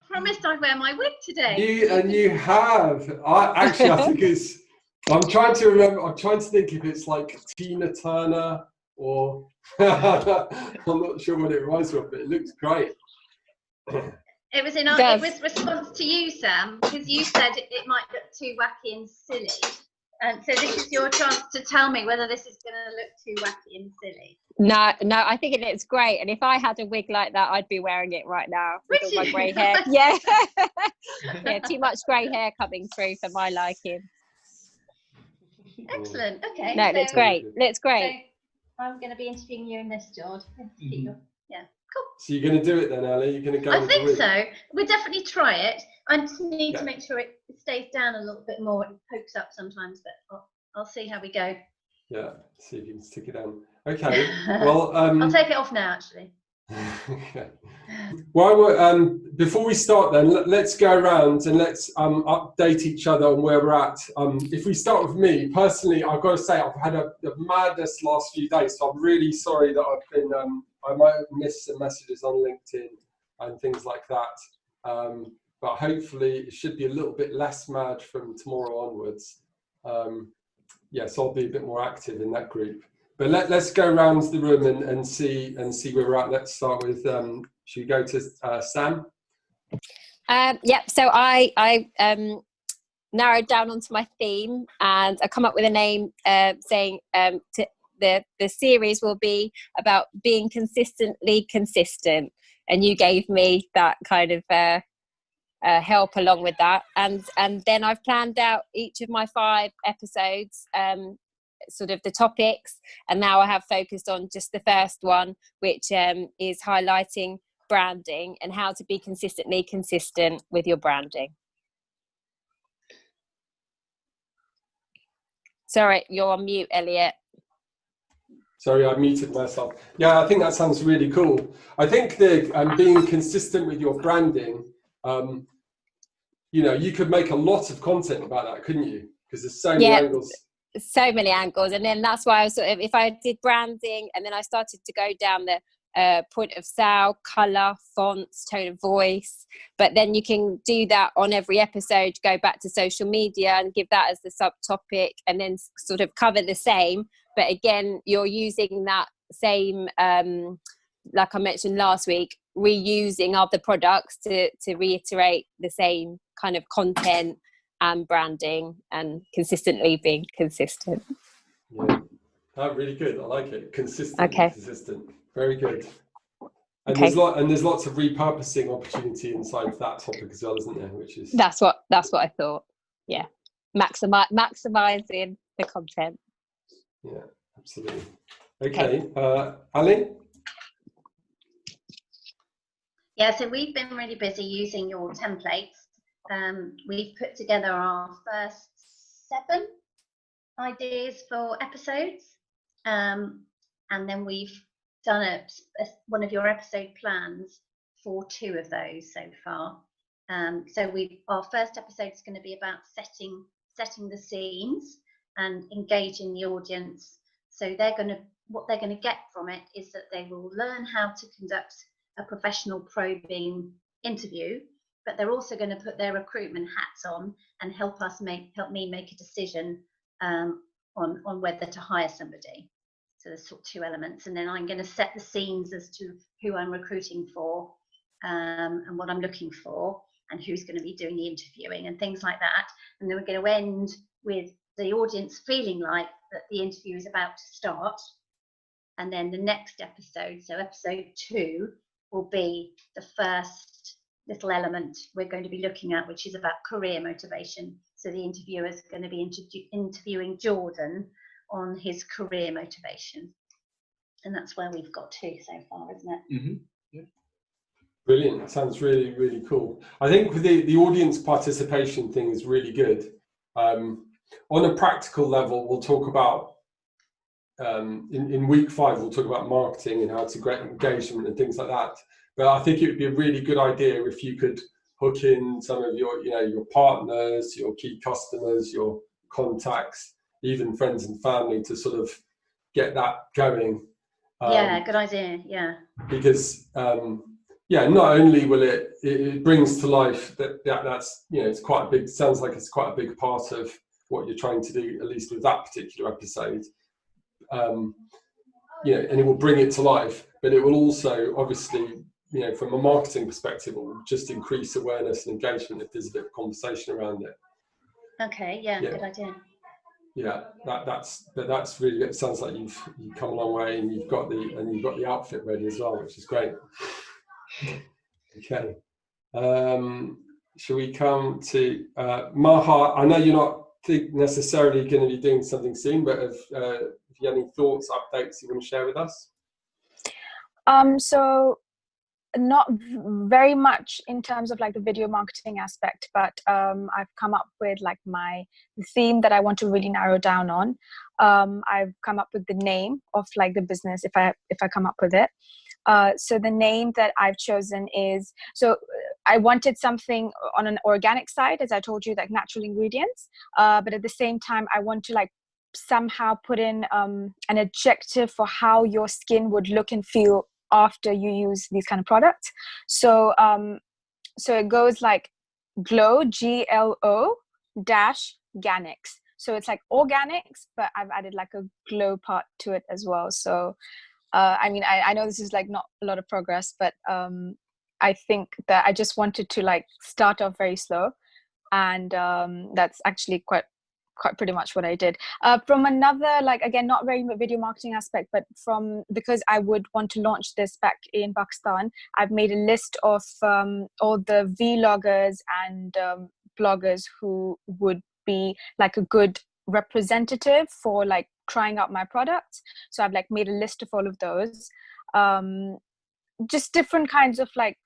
promised I'd wear my wig today. You have. I think it's. I'm trying to remember. I'm trying to think if it's like Tina Turner or I'm not sure what it reminds me of, but it looks great. It was it was response to you, Sam, because you said it might look too wacky and silly. And so this is your chance to tell me whether this is going to look too wacky and silly. No, I think it's great. And if I had a wig like that, I'd be wearing it right now with all my grey hair. Yeah. Yeah, too much grey hair coming through for my liking. Excellent. Okay. No, it looks great. Looks great. So I'm going to be interviewing you in this, George. Yeah. Cool. So you're going to do it then, Ellie? You're going to go? I think so. We'll definitely try it. I just need to make sure it stays down a little bit more. It pokes up sometimes, but I'll see how we go. Yeah, see if you can stick it down. Okay. Well, I'll take it off now, actually. Okay. Well, before we start, then let's go around and let's update each other on where we're at. If we start with me personally, I've got to say I've had a madness last few days, so I'm really sorry that I've been. I might have missed some messages on LinkedIn and things like that. But hopefully it should be a little bit less mad from tomorrow onwards. So I'll be a bit more active in that group. But let's go around the room and see where we're at. Let's start with, should we go to Sam? So I narrowed down onto my theme and I come up with a name saying the series will be about being consistently consistent. And you gave me that kind of help along with that. And then I've planned out each of my 5 episodes, sort of the topics, and now I have focused on just the first one, which is highlighting branding and how to be consistently consistent with your branding. Sorry, you're on mute, Elliott. Sorry, I muted myself. Yeah, I think that sounds really cool. I think the being consistent with your branding, you could make a lot of content about that, couldn't you? Because there's so many angles. So many angles, and then that's why I was sort of, if I did branding and then I started to go down the point of sale, colour, fonts, tone of voice, but then you can do that on every episode, go back to social media and give that as the subtopic, and then sort of cover the same, but again you're using that same like I mentioned last week, reusing other products to reiterate the same kind of content and branding and consistently being consistent. Yeah, really good. I like it. Consistent. Okay. Consistent. Very good. And there's lots of repurposing opportunity inside that topic as well, isn't there? Which is that's what I thought. Yeah, maximizing the content. Yeah, absolutely. Okay, Ali. Yeah, so we've been really busy using your templates. We've put together our first 7 ideas for episodes, and then we've done one of your episode plans for 2 of those so far. So our first episode is going to be about setting the scenes and engaging the audience. So what they're going to get from it is that they will learn how to conduct a professional probing interview, but they're also going to put their recruitment hats on and help me make a decision on whether to hire somebody. So there's sort of 2 elements, and then I'm going to set the scenes as to who I'm recruiting for, and what I'm looking for, and who's going to be doing the interviewing and things like that. And then we're going to end with the audience feeling like that the interview is about to start. And then the next episode, so episode 2, will be the first little element we're going to be looking at, which is about career motivation. So the interviewer is going to be interviewing Jordan on his career motivation, and that's where we've got to so far, isn't it? Mm-hmm. Yeah. Brilliant. That sounds really, really cool. I think the audience participation thing is really good. On a practical level, we'll talk about in week 5 we'll talk about marketing and how to get engagement and things like that. But I think it would be a really good idea if you could hook in some of your partners, your key customers, your contacts, even friends and family, to sort of get that going. Yeah, good idea. Yeah. Because yeah, not only will it brings to life that's, you know, it's quite a big, sounds like it's quite a big part of what you're trying to do, at least with that particular episode. You know, and it will bring it to life, but it will also obviously, you know, from a marketing perspective, it will just increase awareness and engagement if there's a bit of conversation around it. Okay, yeah, good idea. Yeah, that's really good. It sounds like you've come a long way, and you've got the outfit ready as well, which is great. Okay, shall we come to Maha? I know you're not necessarily going to be doing something soon, but if you have any thoughts, updates you want to share with us? So not very much in terms of like the video marketing aspect, but I've come up with like the theme that I want to really narrow down on. I've come up with the name of like the business if I come up with it. So the name that I've chosen is, so I wanted something on an organic side, as I told you, like natural ingredients, but at the same time I want to like somehow put in an adjective for how your skin would look and feel after you use these kind of products. So so it goes like glow, GLO dash Ganics. So it's like organics, but I've added like a glow part to it as well. So I mean, I know this is like not a lot of progress, but I think that I just wanted to like start off very slow, and that's actually quite pretty much what I did. From another, like, again, not very video marketing aspect, but because I would want to launch this back in Pakistan, I've made a list of all the vloggers and bloggers who would be like a good representative for like trying out my products. So I've like made a list of all of those. Just different kinds of like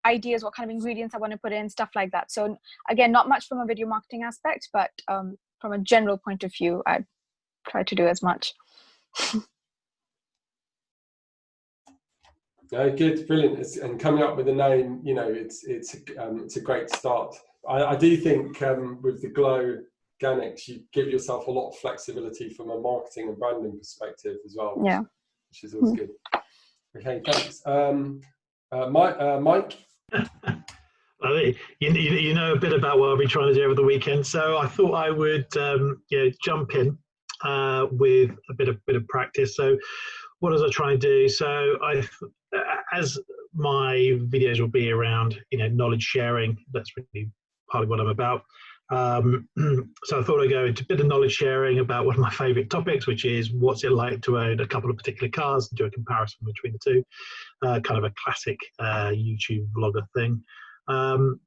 ideas, what kind of ingredients I want to put in, stuff like that. So again, not much from a video marketing aspect, but from a general point of view, I try to do as much. Good, brilliant. And coming up with a name, you know, it's a great start. I do think with the Glow Organics, you give yourself a lot of flexibility from a marketing and branding perspective as well, which is always good. Okay, thanks. Mike? You know a bit about what I'll be trying to do over the weekend, so I thought I would jump in with a bit of practice. So what was I trying to do? So as my videos will be around, you know, knowledge sharing, that's really part of what I'm about. So I thought I'd go into a bit of knowledge sharing about one of my favorite topics, which is what's it like to own a couple of particular cars, and do a comparison between the two, kind of a classic YouTube vlogger thing.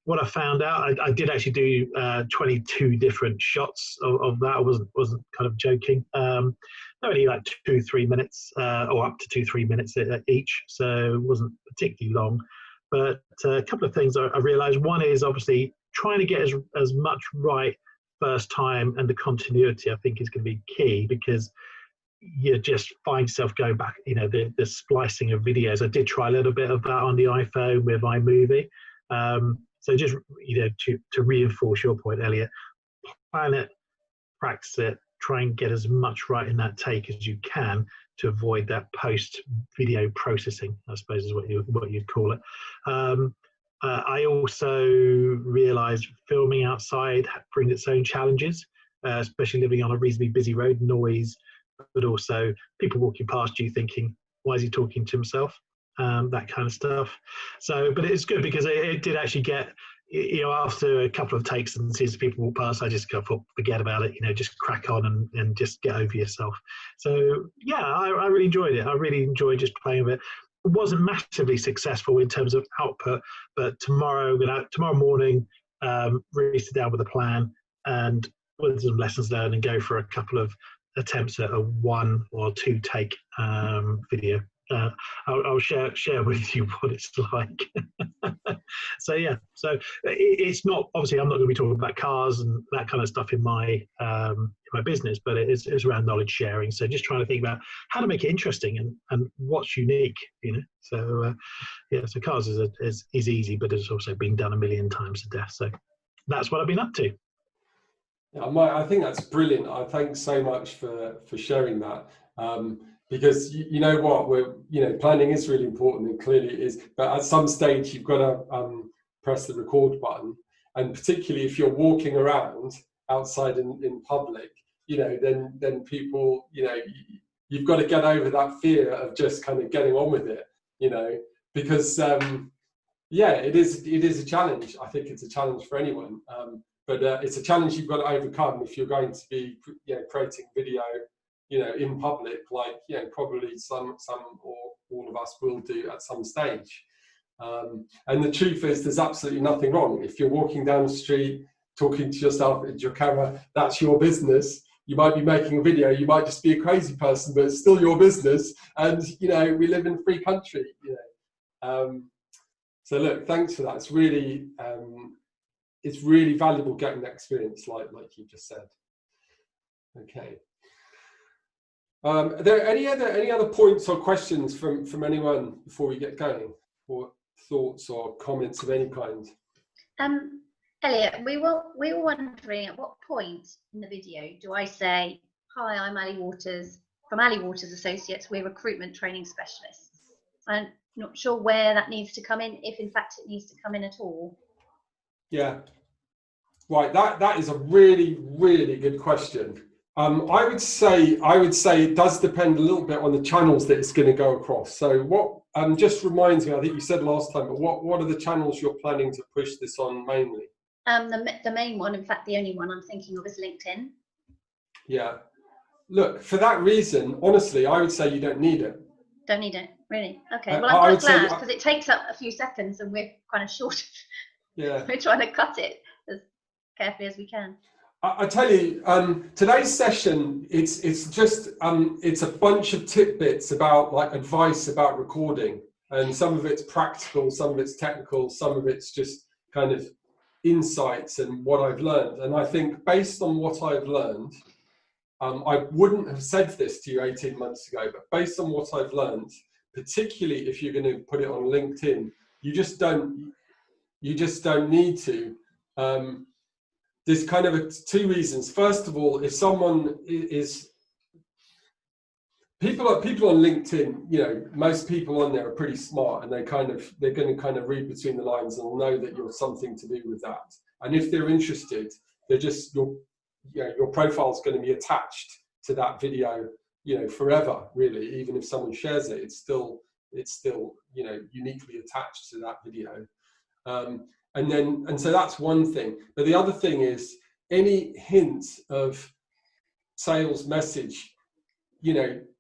What I found out, I did actually do 22 different shots of that. I wasn't kind of joking. Only like 2-3 minutes, or up to 2-3 minutes each, so it wasn't particularly long. But a couple of things I realised. One is obviously trying to get as much right first time, and the continuity I think is going to be key, because you just find yourself going back, you know, the splicing of videos. I did try a little bit of that on the iPhone with iMovie. So just, you know, to reinforce your point, Elliot, plan it, practice it, try and get as much right in that take as you can to avoid that post video processing, I suppose is what you'd call it. I also realized filming outside brings its own challenges, especially living on a reasonably busy road, noise, but also people walking past you thinking, why is he talking to himself? That kind of stuff. So, but it's good because it did actually get, you know, after a couple of takes and seeing people walk past, I just go, forget about it, you know, just crack on and just get over yourself. So yeah, I really enjoyed it. I really enjoyed just playing with it. It wasn't massively successful in terms of output, but tomorrow morning, really sit down with a plan and with some lessons learned and go for a couple of attempts at a 1 or 2 take video. I'll share with you what it's like. So yeah, so it's not, obviously I'm not going to be talking about cars and that kind of stuff in my business, but it's around knowledge sharing. So just trying to think about how to make it interesting and what's unique, you know. So yeah, so cars is easy, but it's also been done a million times to death. So that's what I've been up to. Yeah, I think that's brilliant. I thanks so much for sharing that. because you know what, planning is really important, and clearly it is, but at some stage you've got to press the record button, and particularly if you're walking around outside in public, then people, you've got to get over that fear of just kind of getting on with it, because it is a challenge. I think it's a challenge for anyone, but it's a challenge you've got to overcome if you're going to be creating video in public, like probably some or all of us will do at some stage. And the truth is, there's absolutely nothing wrong if you're walking down the street talking to yourself into your camera. That's your business. You might be making a video, you might just be a crazy person, but it's still your business, and we live in a free country. So look, thanks for that. It's really valuable getting that experience, like you just said. Okay. Are there any other points or questions from anyone before we get going, or thoughts or comments of any kind? Elliott, we were wondering at what point in the video do I say, "Hi, I'm Ali Waters from Ali Waters Associates. We're recruitment training specialists." I'm not sure where that needs to come in, if in fact it needs to come in at all. Yeah, right. That is a really, really good question. I would say it does depend a little bit on the channels that it's going to go across. So what just reminds me, I think you said last time, but what are the channels you're planning to push this on mainly? The main one, in fact, the only one I'm thinking of is LinkedIn. Yeah. Look, for that reason, honestly, I would say you don't need it. Don't need it, really? Okay. Well, I'm quite glad, because it takes up a few seconds, and we're kind of short. Yeah. We're trying to cut it as carefully as we can. I tell you, today's session, it's just it's a bunch of tidbits about advice about recording, and some of it's practical, some of it's technical, some of it's just kind of insights and what I've learned. And I think based on what I've learned, I wouldn't have said this to you 18 months ago, but based on what I've learned, particularly if you're going to put it on LinkedIn, you just don't need to. There's kind of two reasons. First of all, if someone is people on LinkedIn, most people on there are pretty smart, and they're going to kind of read between the lines and know that you're something to do with that. And if they're interested, they're just your profile is going to be attached to that video, forever, really. Even if someone shares it, it's still uniquely attached to that video. And so that's one thing. But the other thing is any hint of sales message,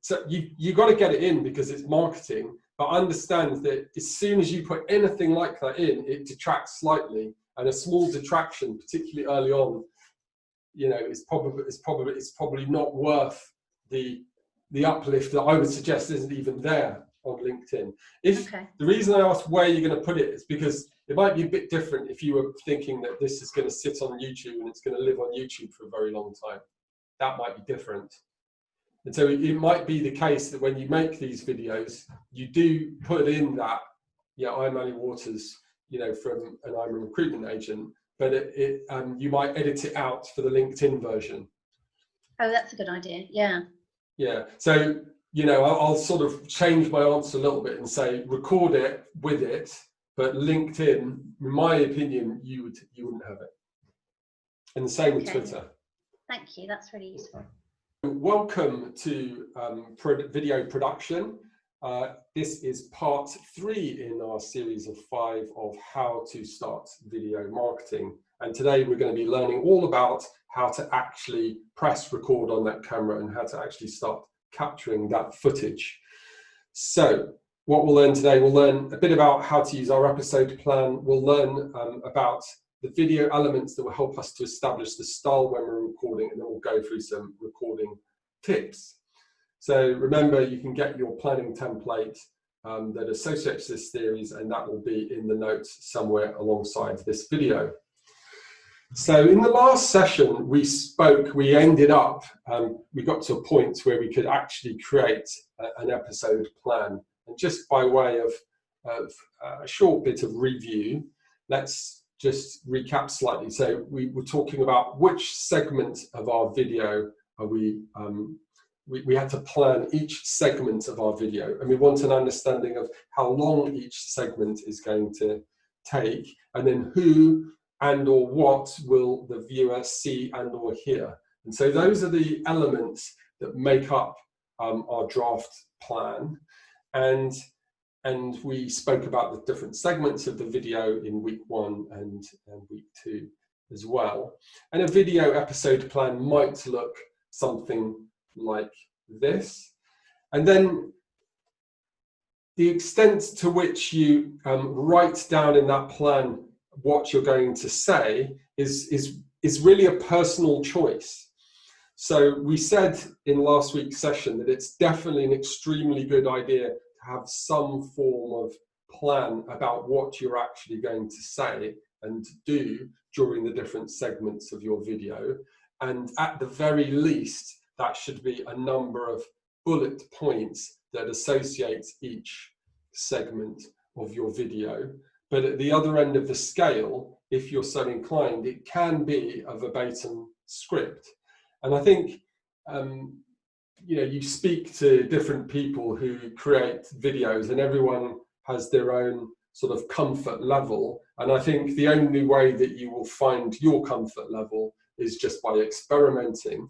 so you got to get it in because it's marketing, but understand that as soon as you put anything like that in, it detracts slightly, and a small detraction, particularly early on, it's probably not worth the uplift that I would suggest isn't even there on LinkedIn. The reason I asked where you're going to put it is because it might be a bit different if you were thinking that this is going to sit on YouTube and it's going to live on YouTube for a very long time. That might be different. And so it might be the case that when you make these videos, you do put in that, I'm Ali Waters, and I'm a recruitment agent, but you might edit it out for the LinkedIn version. Oh, that's a good idea. Yeah. Yeah. So, I'll sort of change my answer a little bit and say record it with it, but LinkedIn, in my opinion, you wouldn't have it. And the same with Twitter. Thank you. That's really useful. Welcome to video production. This is part 3 in our series of 5 of how to start video marketing. And today we're going to be learning all about how to actually press record on that camera and how to actually start capturing that footage. So what we'll learn today, we'll learn a bit about how to use our episode plan. We'll learn about the video elements that will help us to establish the style when we're recording, and then we'll go through some recording tips. So remember, you can get your planning template that associates this series, and that will be in the notes somewhere alongside this video. So in the last session we ended up, we got to a point where we could actually create an episode plan. And just by way of a short bit of review, let's just recap slightly. So we were talking about which segment of our video are we we had to plan each segment of our video, and we want an understanding of how long each segment is going to take, and then who and or what will the viewer see and or hear. And so those are the elements that make up our draft plan. And we spoke about the different segments of the video in week 1 and week 2 as well. And a video episode plan might look something like this. And then the extent to which you write down in that plan what you're going to say is really a personal choice. So we said in last week's session that it's definitely an extremely good idea to have some form of plan about what you're actually going to say and do during the different segments of your video. And at the very least, that should be a number of bullet points that associate each segment of your video. But at the other end of the scale, if you're so inclined, it can be a verbatim script. And I think, you speak to different people who create videos, and everyone has their own sort of comfort level. And I think the only way that you will find your comfort level is just by experimenting.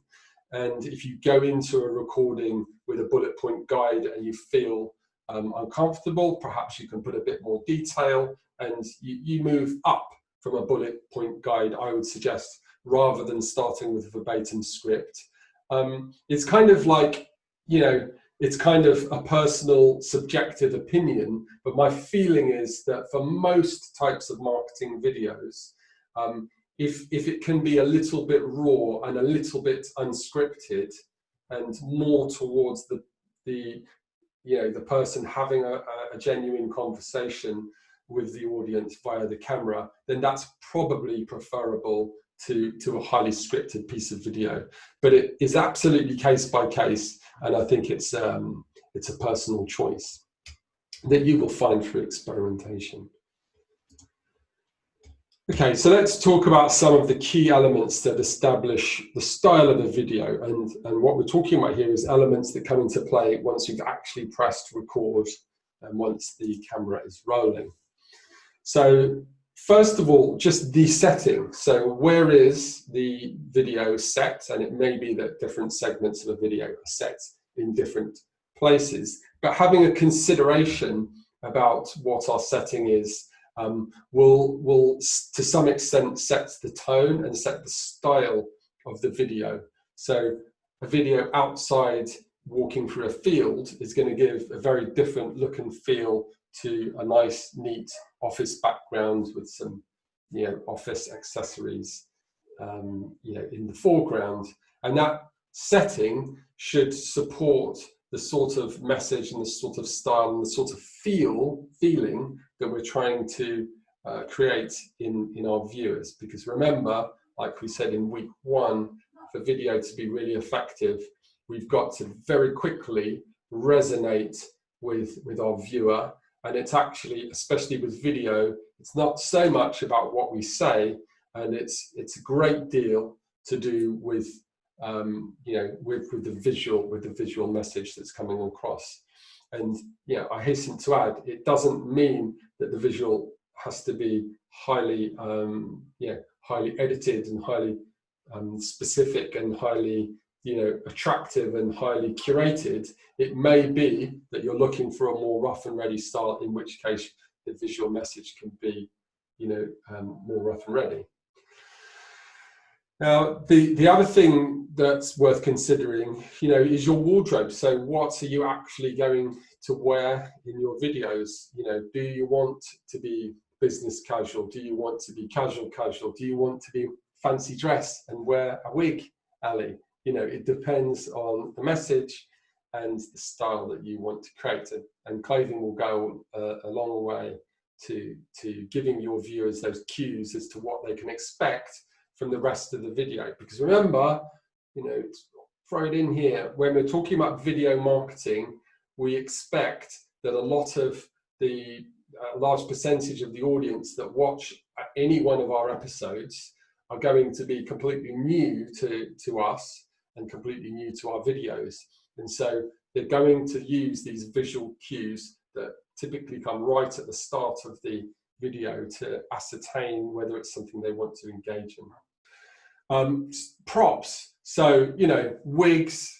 And if you go into a recording with a bullet point guide and you feel uncomfortable, perhaps you can put a bit more detail and you move up from a bullet point guide, I would suggest, rather than starting with a verbatim script. It's kind of like, it's kind of a personal subjective opinion, but my feeling is that for most types of marketing videos, if it can be a little bit raw and a little bit unscripted and more towards the person having a genuine conversation with the audience via the camera, then that's probably preferable to a highly scripted piece of video. But it is absolutely case by case, and I think it's a personal choice that you will find through experimentation. Okay, so let's talk about some of the key elements that establish the style of the video. And what we're talking about here is elements that come into play once you've actually pressed record and once the camera is rolling. So first of all, just the setting. So where is the video set? And it may be that different segments of a video are set in different places, but having a consideration about what our setting is will to some extent set the tone and set the style of the video. So a video outside walking through a field is going to give a very different look and feel to a nice, neat office background with some, office accessories, in the foreground. And that setting should support the sort of message and the sort of style and the sort of feeling that we're trying to create in our viewers. Because remember, like we said in week 1, for video to be really effective, we've got to very quickly resonate with our viewer. And it's actually, especially with video, it's not so much about what we say, and it's a great deal to do with with the visual message that's coming across. And I hasten to add, it doesn't mean that the visual has to be highly edited and highly specific and highly attractive and highly curated. It may be that you're looking for a more rough and ready style, in which case the visual message can be more rough and ready. Now, the other thing that's worth considering, is your wardrobe. So what are you actually going to wear in your videos? Do you want to be business casual? Do you want to be casual? Do you want to be fancy dress and wear a wig, Ali? It depends on the message and the style that you want to create. And clothing will go a long way to giving your viewers those cues as to what they can expect from the rest of the video. Because remember, throw it in here, when we're talking about video marketing, we expect that a large percentage of the audience that watch any one of our episodes are going to be completely new to us and completely new to our videos. And so they're going to use these visual cues that typically come right at the start of the video to ascertain whether it's something they want to engage in. Props, so wigs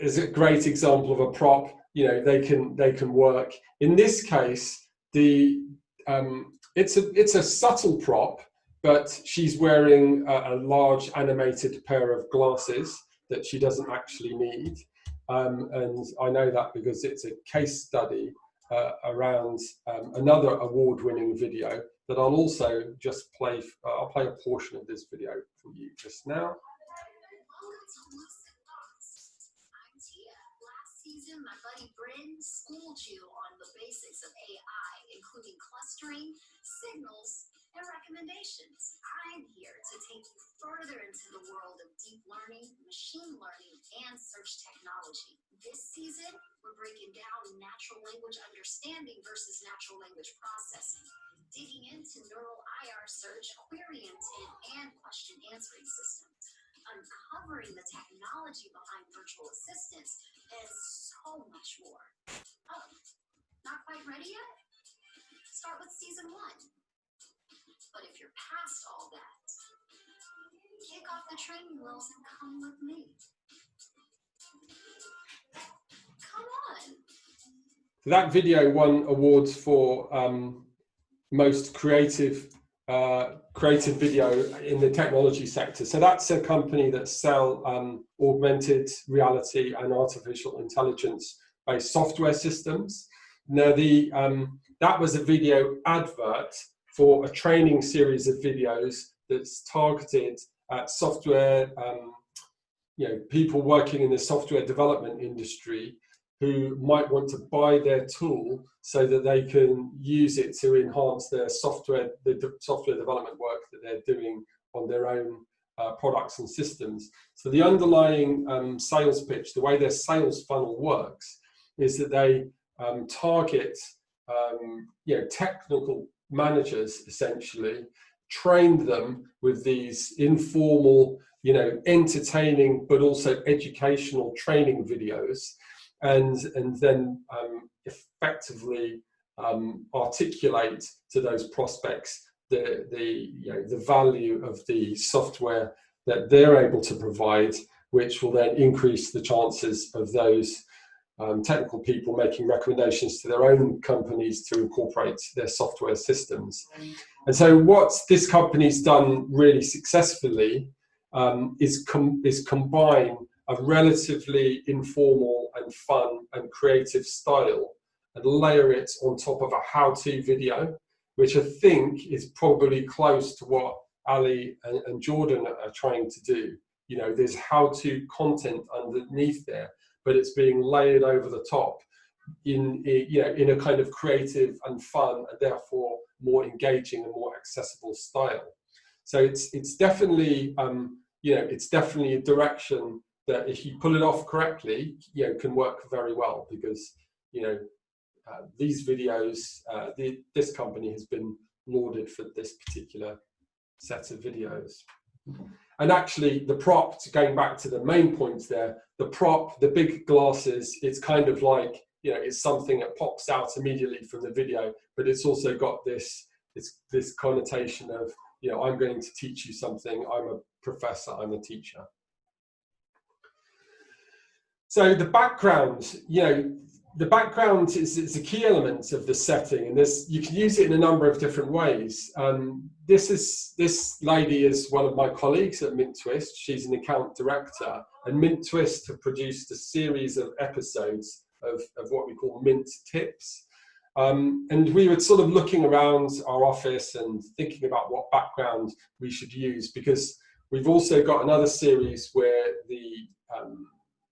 is a great example of a prop. They can work. In this case, it's a subtle prop, but she's wearing a large animated pair of glasses that she doesn't actually need. And I know that because it's a case study around another award-winning video that I'll also just play. I'll play a portion of this video for you just now. My buddy Bryn schooled you on the basics of AI, including clustering, signals, and recommendations. I'm here to take you further into the world of deep learning, machine learning, and search technology. This season, we're breaking down natural language understanding versus natural language processing, digging into neural IR search, query intent, and question answering systems, uncovering the technology behind virtual assistants, and so much more. Oh, not quite ready yet? Start with season 1. But if you're past all that, kick off the training wheels and come with me. Come on. That video won awards for most creative video in the technology sector. So that's a company that sell augmented reality and artificial intelligence based software systems. Now that was a video advert for a training series of videos that's targeted at software, people working in the software development industry who might want to buy their tool so that they can use it to enhance their software, the software development work that they're doing on their own products and systems. So the underlying sales pitch, the way their sales funnel works, is that they target technical managers, essentially, train them with these informal, entertaining but also educational training videos, and then effectively articulate to those prospects the value of the software that they're able to provide, which will then increase the chances of those technical people making recommendations to their own companies to incorporate their software systems. And so what this company's done really successfully is combine a relatively informal and fun and creative style and layer it on top of a how-to video, which I think is probably close to what Ali and Jordan are trying to do. There's how-to content underneath there, but it's being layered over the top in a kind of creative and fun and therefore more engaging and more accessible style. So it's definitely it's definitely a direction that, if you pull it off correctly, can work very well, because these videos, this company has been lauded for this particular set of videos. And actually, the prop, going back to the main points there, the prop, the big glasses, it's kind of like, it's something that pops out immediately from the video, but it's also got this connotation of, I'm going to teach you something. I'm a professor, I'm a teacher. So the background, the background is a key element of the setting, and you can use it in a number of different ways. This lady is one of my colleagues at MintTwist. She's an account director, and MintTwist have produced a series of episodes of what we call Mint Tips. And we were sort of looking around our office and thinking about what background we should use, because we've also got another series where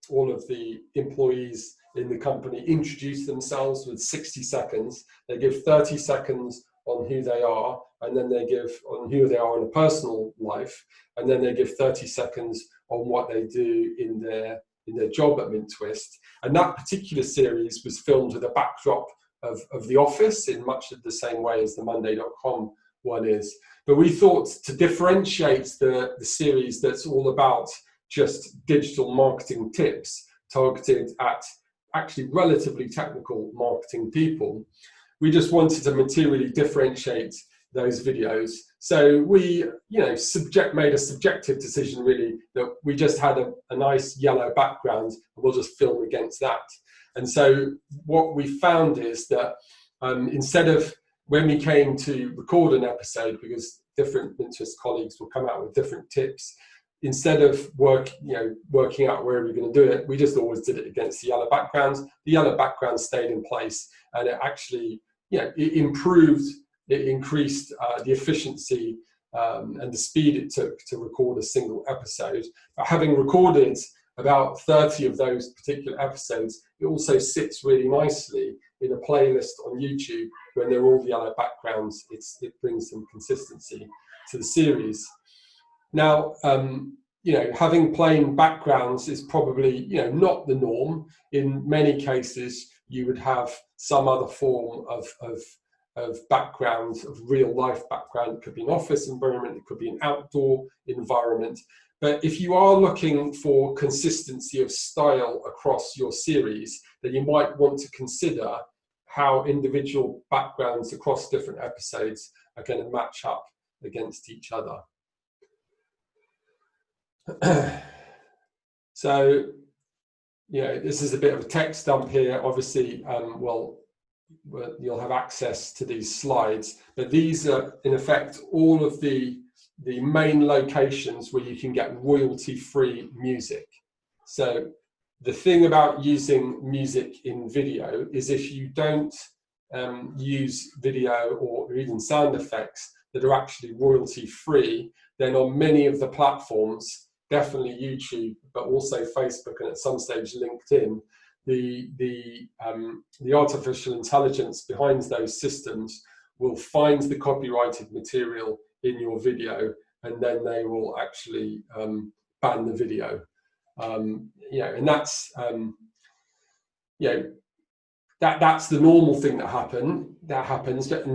all of the employees in the company introduce themselves with 60 seconds. They give 30 seconds on who they are, and then they give on who they are in a personal life, and then they give 30 seconds on what they do in their job at MintTwist. And that particular series was filmed with a backdrop of the office in much of the same way as the Monday.com one is. But we thought to differentiate the series that's all about just digital marketing tips targeted at actually relatively technical marketing people. We just wanted to materially differentiate those videos. So we, made a subjective decision really that we just had a nice yellow background and we'll just film against that. And so what we found is that instead of, when we came to record an episode, because different MintTwist colleagues will come out with different tips, instead of working out where we're going to do it, we just always did it against the yellow background. The yellow background stayed in place, and it actually, it improved, it increased the efficiency and the speed it took to record a single episode. But having recorded about 30 of those particular episodes, it also sits really nicely in a playlist on YouTube. When they're all yellow backgrounds, it brings some consistency to the series. Now, having plain backgrounds is probably, not the norm. In many cases, you would have some other form of background, of real life background. It could be an office environment, it could be an outdoor environment. But if you are looking for consistency of style across your series, then you might want to consider how individual backgrounds across different episodes are going to match up against each other. So, this is a bit of a text dump here. Obviously, you'll have access to these slides, but these are in effect all of the main locations where you can get royalty-free music. So the thing about using music in video is if you don't use video or even sound effects that are actually royalty-free, then on many of the platforms, definitely YouTube, but also Facebook and at some stage LinkedIn, the artificial intelligence behind those systems will find the copyrighted material in your video, and then they will actually ban the video. And that's that's the normal thing that happens. But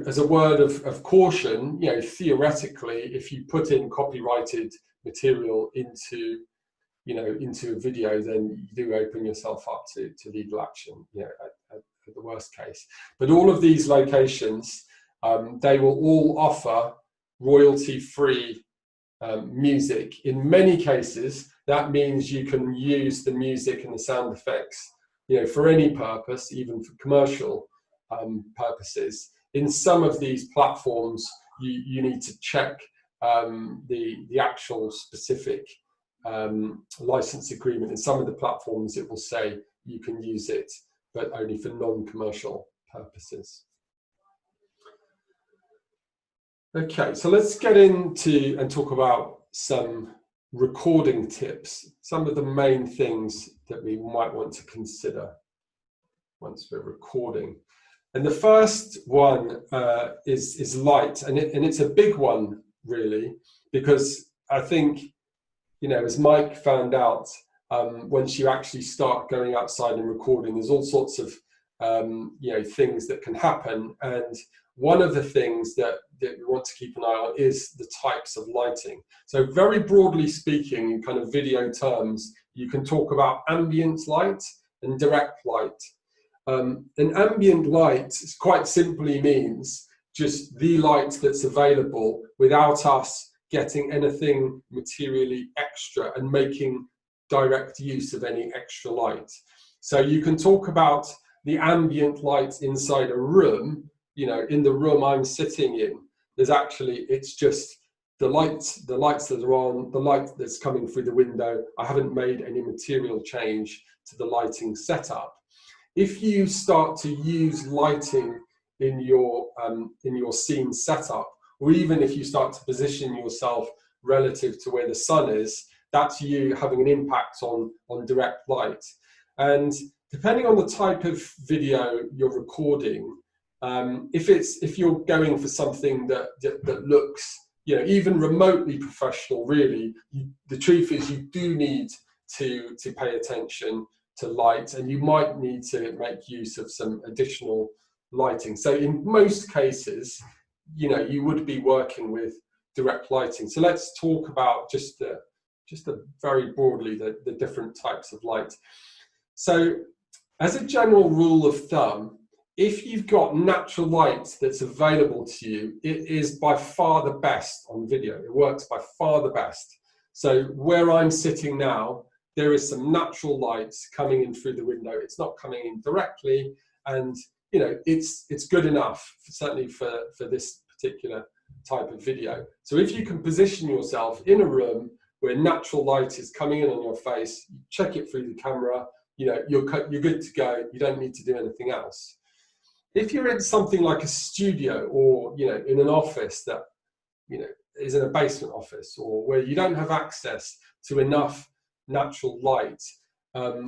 as a word of caution, theoretically, if you put in copyrighted material into a video, then you do open yourself up to legal action, at the worst case. But all of these locations, they will all offer royalty-free music. In many cases, that means you can use the music and the sound effects, for any purpose, even for commercial purposes. In some of these platforms, you need to check the actual specific license agreement. In some of the platforms, it will say you can use it, but only for non-commercial purposes. Okay, so let's get into and talk about some recording tips, some of the main things that we might want to consider once we're recording. And the first one is light, and it's a big one really, because I think, as Mike found out, once you actually start going outside and recording, there's all sorts of things that can happen. And one of the things that we want to keep an eye on is the types of lighting. So very broadly speaking, in kind of video terms, you can talk about ambient light and direct light. And ambient light quite simply means just the light that's available without us getting anything materially extra and making direct use of any extra light. So you can talk about the ambient light inside a room. In the room I'm sitting in, it's just the lights that are on, the light that's coming through the window. I haven't made any material change to the lighting setup. If you start to use lighting in your scene setup, or even if you start to position yourself relative to where the sun is, that's you having an impact on direct light. And depending on the type of video you're recording, if you're going for something that looks, even remotely professional, really, the truth is you do need to pay attention to light, and you might need to make use of some additional lighting. So in most cases, you would be working with direct lighting. So let's talk about just just very broadly the different types of light. So as a general rule of thumb, if you've got natural light that's available to you, it is by far the best on video. It works by far the best. So where I'm sitting now, there is some natural light coming in through the window. It's not coming in directly, and you know, it's good enough, certainly for this particular type of video. So if you can position yourself in a room where natural light is coming in on your face, you check it through the camera, you know, you're good to go. You don't need to do anything else. If you're in something like a studio, or you know, in an office that, you know, is in a basement office, or where you don't have access to enough natural light,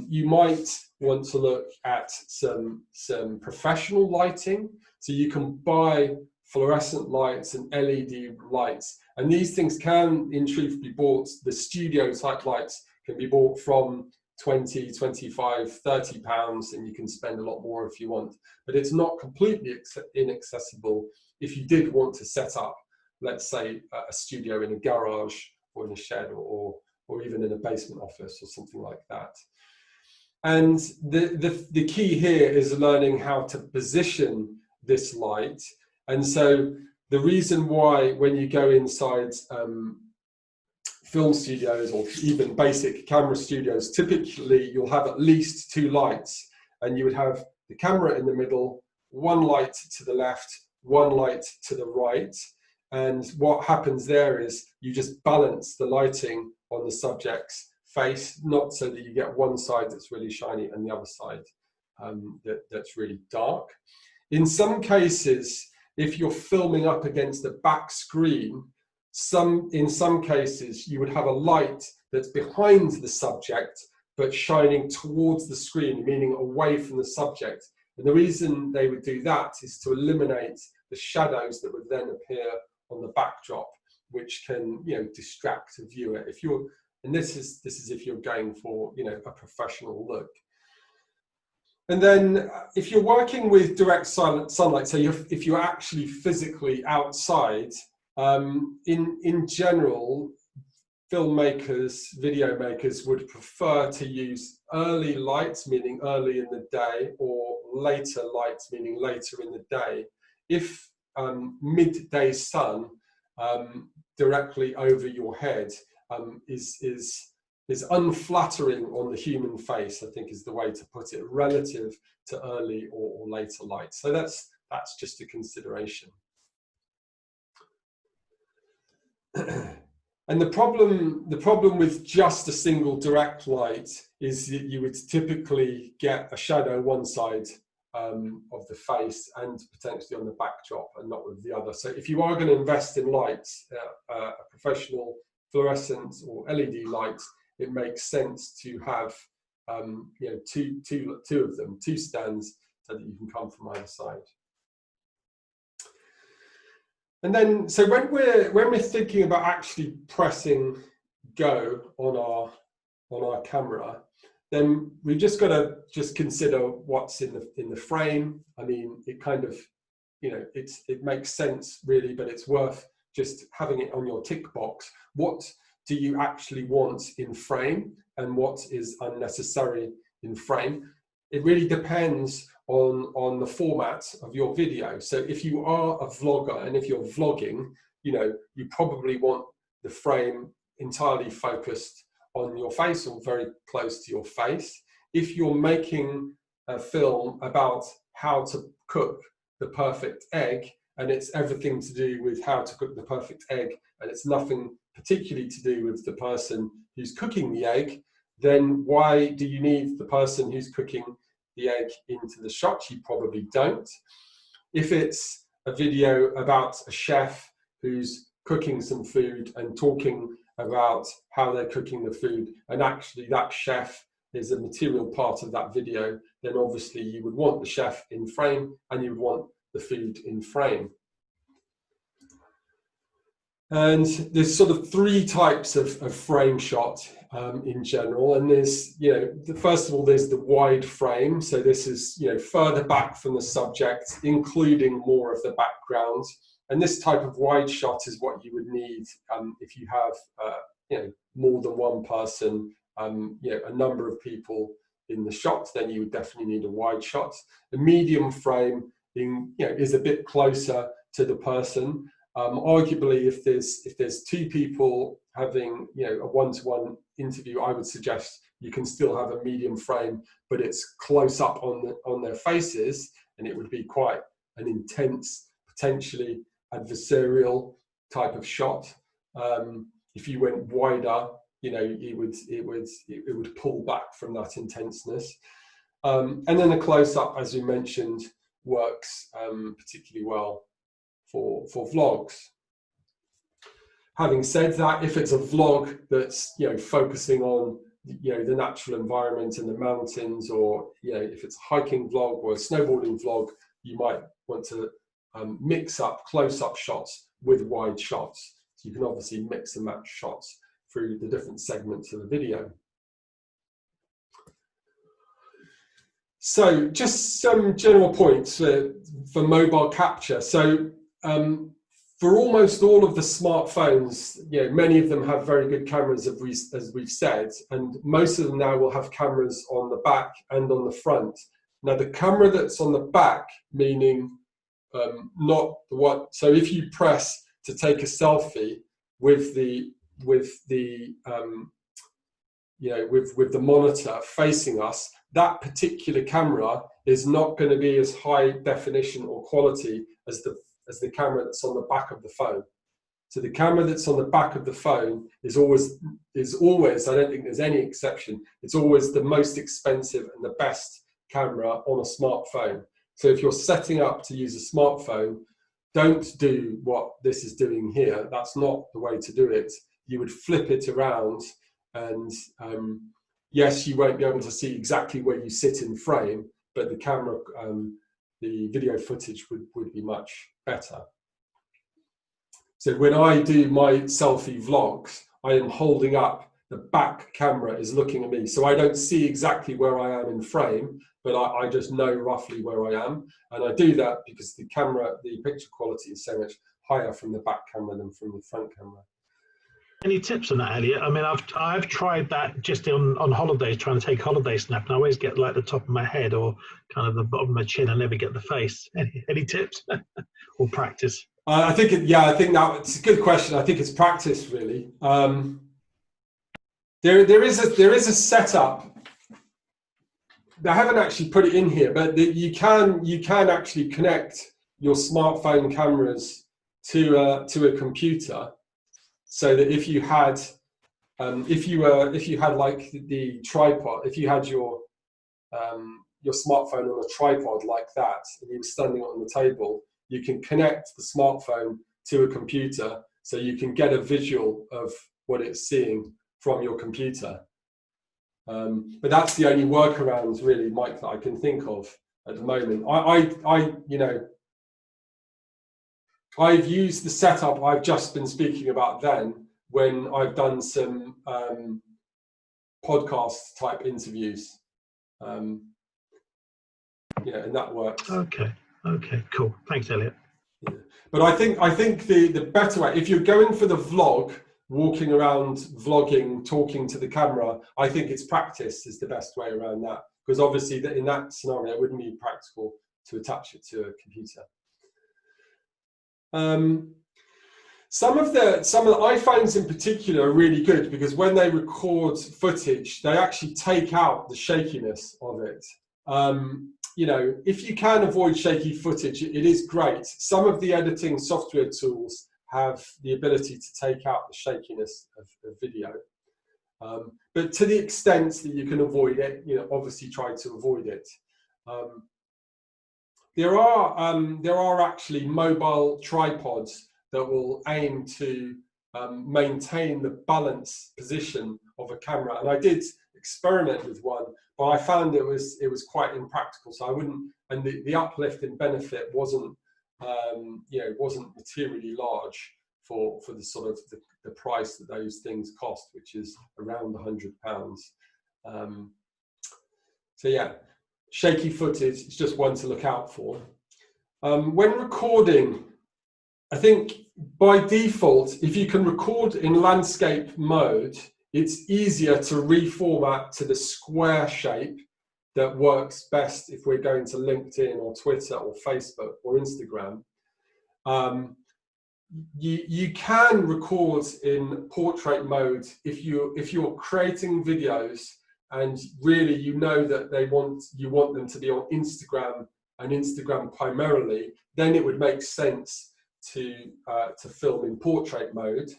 you might want to look at some professional lighting. So you can buy fluorescent lights and LED lights, and these things can in truth be bought, the studio type lights can be bought from 20, 25, 30 pounds, and you can spend a lot more if you want, but it's not completely inaccessible if you did want to set up, let's say, a studio in a garage or in a shed, or even in a basement office or something like that. And the key here is learning how to position this light. And so the reason why when you go inside film studios or even basic camera studios, typically you'll have at least 2 lights, and you would have the camera in the middle, 1 light to the left, 1 light to the right. And what happens there is you just balance the lighting on the subject's face, not so that you get one side that's really shiny and the other side that's really dark. In some cases, if you're filming up against a back screen, in some cases you would have a light that's behind the subject but shining towards the screen, meaning away from the subject. And the reason they would do that is to eliminate the shadows that would then appear on the backdrop, which can, you know, distract a viewer. If you're, and this is if you're going for, you know, a professional look. And then if you're working with direct sunlight, so if you're actually physically outside, in general, filmmakers, video makers would prefer to use early lights, meaning early in the day, or later lights, meaning later in the day. If midday sun directly over your head is unflattering on the human face, I think is the way to put it, relative to early or later light. So that's just a consideration. And the problem with just a single direct light is that you would typically get a shadow one side of the face and potentially on the backdrop, and not with the other. So if you are going to invest in lights, a professional fluorescent or LED lights, it makes sense to have you know, two of them, 2 stands, so that you can come from either side. And then, so when we're thinking about actually pressing go on our camera, then we've just got to consider what's in the frame. I mean, it kind of, you know, it makes sense really, but it's worth just having it on your tick box. What do you actually want in frame, and what is unnecessary in frame? It really depends on the format of your video. So if you are a vlogger and if you're vlogging, you know, you probably want the frame entirely focused on your face or very close to your face. If you're making a film about how to cook the perfect egg, and it's everything to do with how to cook the perfect egg, and it's nothing particularly to do with the person who's cooking the egg, then why do you need the person who's cooking the egg into the shot? You probably don't. If it's a video about a chef who's cooking some food and talking about how they're cooking the food, and actually that chef is a material part of that video, then obviously you would want the chef in frame and you would want the food in frame. And there's sort of 3 types of frame shot in general. And there's, you know, first of all, there's the wide frame. So this is, you know, further back from the subject, including more of the background. And this type of wide shot is what you would need if you have more than one person, a number of people in the shot, then you would definitely need a wide shot. The medium frame is a bit closer to the person. Arguably, if there's two people having a one-to-one interview, I would suggest you can still have a medium frame, but it's close up on their faces, and it would be quite an intense, potentially adversarial type of shot. If you went wider, it would pull back from that intenseness. And then a close-up, as you mentioned, works particularly well for vlogs. Having said that, if it's a vlog that's focusing on the natural environment and the mountains, or if it's a hiking vlog or a snowboarding vlog, you might want to mix up close-up shots with wide shots. So you can obviously mix and match shots through the different segments of the video. So just some general points for mobile capture. So for almost all of the smartphones, many of them have very good cameras, as we've said, and most of them now will have cameras on the back and on the front. Now the camera that's on the back, meaning not the one, so if you press to take a selfie with the monitor facing us, that particular camera is not going to be as high definition or quality as the camera that's on the back of the phone. So the camera that's on the back of the phone is always, I don't think there's any exception, it's always the most expensive and the best camera on a smartphone. So if you're setting up to use a smartphone, don't do what this is doing here. That's not the way to do it. You would flip it around, and yes, you won't be able to see exactly where you sit in frame, but the camera, the video footage would be much better. So when I do my selfie vlogs, I am holding up, the back camera is looking at me. So I don't see exactly where I am in frame, but I just know roughly where I am. And I do that because the picture quality is so much higher from the back camera than from the front camera. Any tips on that, Elliot? I mean, I've tried that just on holidays, trying to take a holiday snap, and I always get like the top of my head or kind of the bottom of my chin. I never get the face. Any tips or practice? I think that it's a good question. I think it's practice, really. There is a setup. I haven't actually put it in here, but you can actually connect your smartphone cameras to a computer, so that if you had like the tripod, if you had your smartphone on a tripod like that, and you were standing on the table, you can connect the smartphone to a computer, so you can get a visual of what it's seeing from your computer. But that's the only workaround, really, Mike, that I can think of at the moment. I've used the setup I've just been speaking about then when I've done some podcast type interviews. And that works. Okay, cool. Thanks, Elliot. Yeah. But I think the better way, if you're going for the vlog, walking around, vlogging, talking to the camera, I think it's practice is the best way around that, because obviously in that scenario it wouldn't be practical to attach it to a computer. Some of the iPhones in particular are really good, because when they record footage, they actually take out the shakiness of it. If you can avoid shaky footage, it is great. Some of the editing software tools have the ability to take out the shakiness of video. But to the extent that you can avoid it, obviously try to avoid it. There are actually mobile tripods that will aim to maintain the balance position of a camera, and I did experiment with one, but I found it was quite impractical. So I wouldn't, and the uplift in benefit wasn't materially large for the sort of the price that those things cost, which is around £100. So yeah, shaky footage is just one to look out for. When recording I think by default, if you can record in landscape mode, it's easier to reformat to the square shape that works best if we're going to LinkedIn or Twitter or Facebook or Instagram. You can record in portrait mode if you're creating videos and really you know that you want them to be on Instagram and Instagram primarily, then it would make sense to film in portrait mode.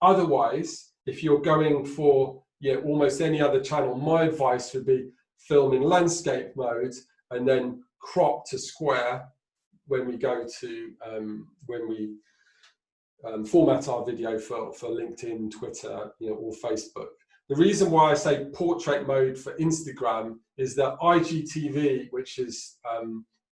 Otherwise, if you're going for almost any other channel, my advice would be film in landscape mode and then crop to square when we go to format our video for LinkedIn, Twitter, or Facebook. The reason why I say portrait mode for Instagram is that IGTV, which is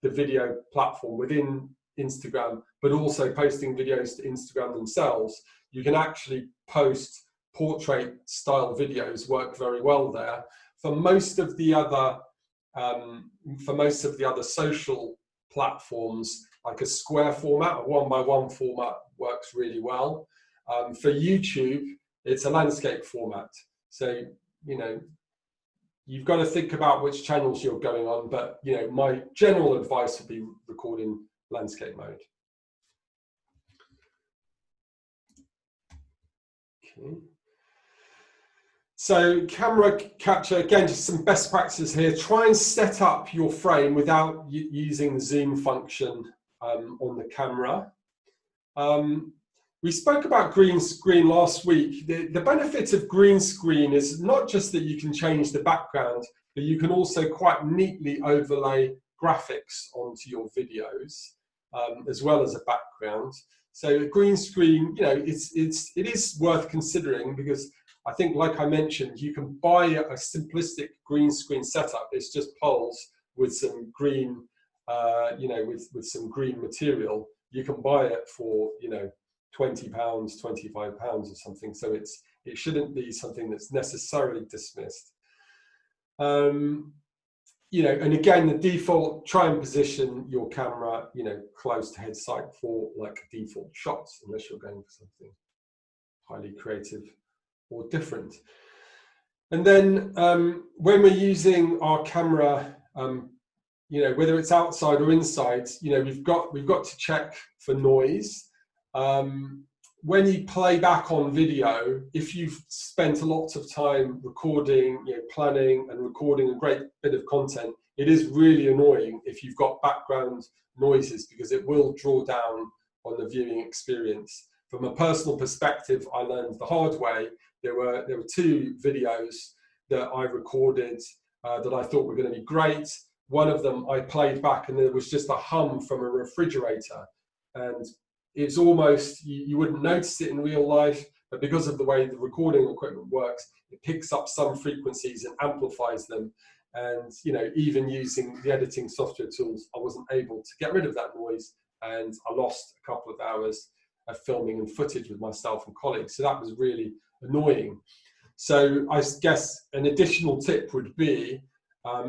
the video platform within Instagram, but also posting videos to Instagram themselves, you can actually post portrait style videos, work very well there. For most of the other social platforms, like a square format, a 1:1 format works really well. For YouTube, it's a landscape format. So, you've got to think about which channels you're going on, but my general advice would be recording landscape mode. Okay. So camera capture, again, just some best practices here. Try and set up your frame without using the zoom function on the camera. We spoke about green screen last week. The benefit of green screen is not just that you can change the background, but you can also quite neatly overlay graphics onto your videos, as well as a background. So green screen, it is worth considering, because I think, like I mentioned, you can buy a simplistic green screen setup. It's just poles with some green, with some green material. You can buy it for, £20, £25 or something. So it shouldn't be something that's necessarily dismissed. And again, the default, try and position your camera, close to head sight for like default shots, unless you're going for something highly creative or different. And then when we're using our camera, whether it's outside or inside, we've got to check for noise. When you play back on video, if you've spent a lot of time recording, planning and recording a great bit of content, it is really annoying if you've got background noises, because it will draw down on the viewing experience. From a personal perspective, I learned the hard way. There were 2 videos that I recorded that I thought were going to be great. One of them I played back and there was just a hum from a refrigerator, and it's almost, you wouldn't notice it in real life, but because of the way the recording equipment works, it picks up some frequencies and amplifies them. And even using the editing software tools, I wasn't able to get rid of that noise, and I lost a couple of hours of filming and footage with myself and colleagues. So that was really annoying. So I guess an additional tip would be,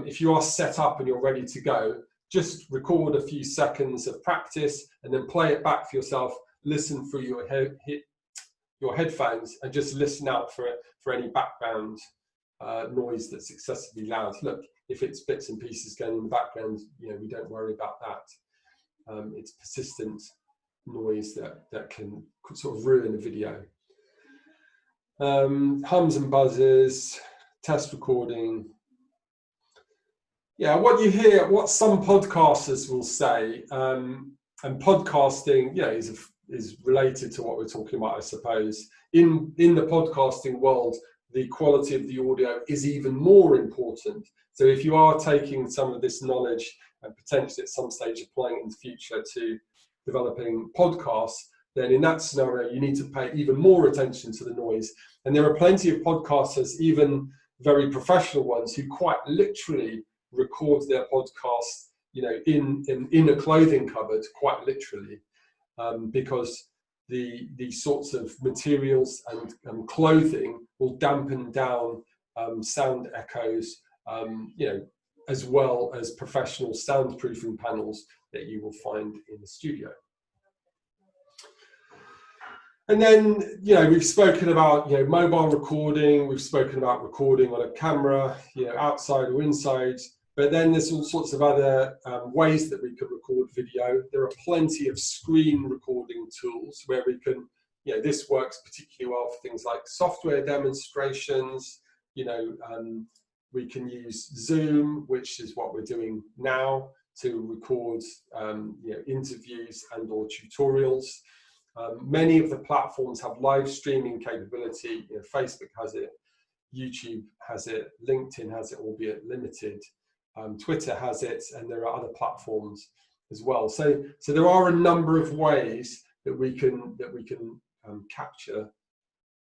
if you are set up and you're ready to go, just record a few seconds of practice and then play it back for yourself. Listen through your headphones and just listen out for any background noise that's excessively loud. Look, if it's bits and pieces going in the background, we don't worry about that. It's persistent noise that can sort of ruin a video. Hums and buzzes, test recording. Yeah, what you hear, what some podcasters will say, and podcasting, is related to what we're talking about, I suppose. In the podcasting world, the quality of the audio is even more important. So if you are taking some of this knowledge and potentially at some stage applying it in the future to developing podcasts, then in that scenario, you need to pay even more attention to the noise. And there are plenty of podcasters, even very professional ones, who quite literally record their podcasts, in a clothing cupboard, quite literally, because the sorts of materials and clothing will dampen down sound echoes, as well as professional soundproofing panels that you will find in the studio. And then, you know, we've spoken about, you know, mobile recording, we've spoken about recording on a camera, you know, outside or inside, but then there's all sorts of other ways that we can record video. There are plenty of screen recording tools where we can, you know, this works particularly well for things like software demonstrations. You know, we can use Zoom, which is what we're doing now, to record, you know, interviews and or tutorials. Many of the platforms have live streaming capability. You know, Facebook has it, YouTube has it, LinkedIn has it, albeit limited. Twitter has it, and there are other platforms as well. So there are a number of ways that we can capture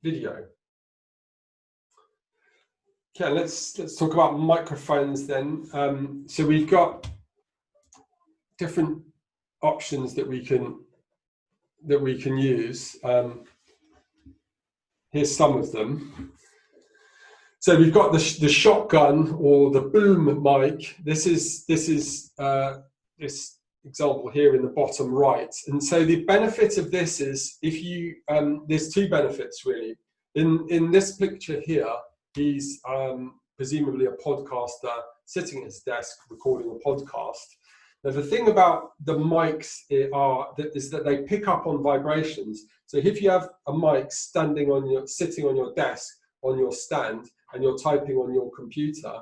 video. Okay, let's talk about microphones then. So we've got different options that we can use. Here's some of them. So we've got the shotgun or the boom mic. This is this example here in the bottom right. And so the benefit of this is if you there's two benefits really. In this picture here, he's presumably a podcaster sitting at his desk recording a podcast. Now the thing about the mics is that they pick up on vibrations. So if you have a mic sitting on your desk on your stand and you're typing on your computer,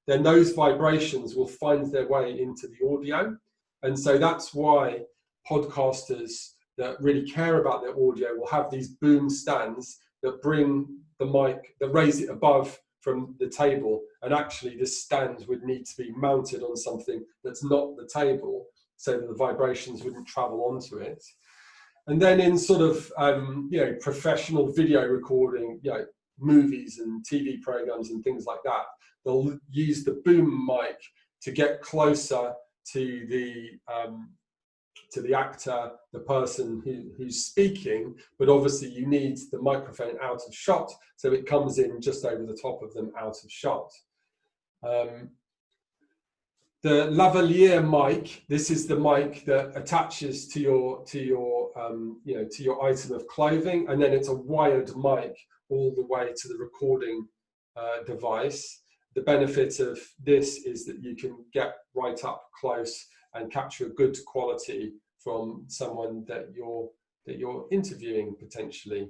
then those vibrations will find their way into the audio. And so that's why podcasters that really care about their audio will have these boom stands that bring the mic, that raise it above from the table, and actually this stand would need to be mounted on something that's not the table so that the vibrations wouldn't travel onto it. And then in sort of you know, professional video recording, you know, movies and TV programs and things like that, they'll use the boom mic to get closer to the actor, the person who's speaking, but obviously you need the microphone out of shot, so it comes in just over the top of them out of shot. The lavalier mic, this is the mic that attaches to your you know, to your item of clothing, and then it's a wired mic all the way to the recording device. The benefit of this is that you can get right up close and capture a good quality from someone that you're interviewing potentially.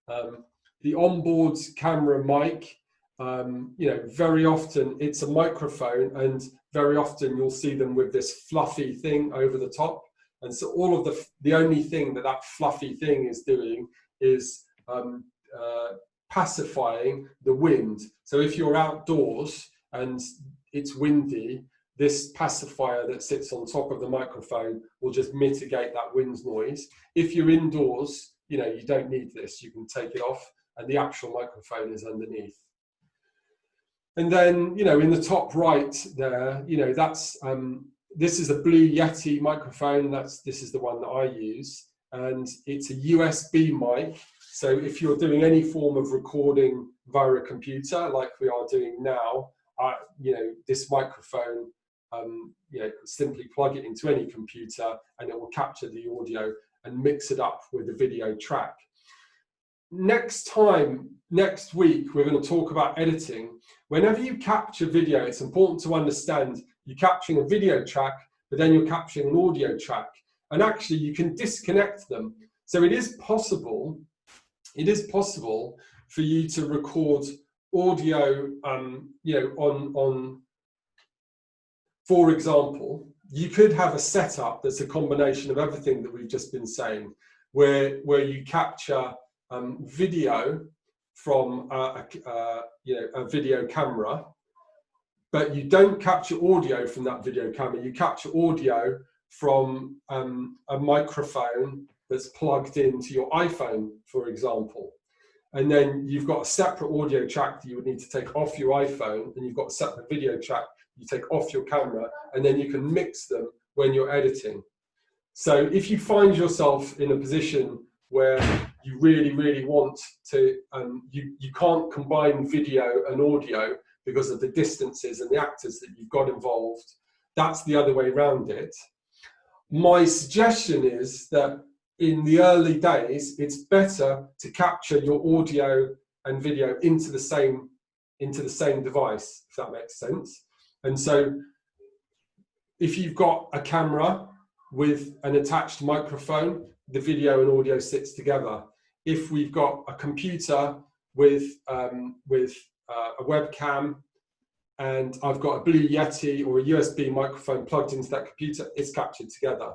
The onboard camera mic, you know, very often it's a microphone, and very often you'll see them with this fluffy thing over the top. And so all of the only thing that fluffy thing is doing is pacifying the wind. So if you're outdoors and it's windy, this pacifier that sits on top of the microphone will just mitigate that wind noise. If you're indoors, you know, you don't need this. You can take it off and the actual microphone is underneath. And then, you know, in the top right there, you know, that's this is a Blue Yeti microphone. This is the one that I use, and it's a USB mic. So if you're doing any form of recording via a computer, like we are doing now, you know, this microphone, you know, simply plug it into any computer and it will capture the audio and mix it up with the video track. Next week, we're going to talk about editing. Whenever you capture video, it's important to understand you're capturing a video track, but then you're capturing an audio track. And actually, you can disconnect them. So it is possible for you to record audio, you know, on, for example, you could have a setup that's a combination of everything that we've just been saying, where you capture video from you know, a video camera, but you don't capture audio from that video camera. You capture audio from a microphone that's plugged into your iPhone, for example. And then you've got a separate audio track that you would need to take off your iPhone, and you've got a separate video track you take off your camera, and then you can mix them when you're editing. So if you find yourself in a position where you really want to, you can't combine video and audio because of the distances and the actors that you've got involved, that's the other way around it. My suggestion is that in the early days, it's better to capture your audio and video into the same device, if that makes sense. And so if you've got a camera with an attached microphone, the video and audio sits together. If we've got a computer with a webcam and I've got a Blue Yeti or a USB microphone plugged into that computer, it's captured together.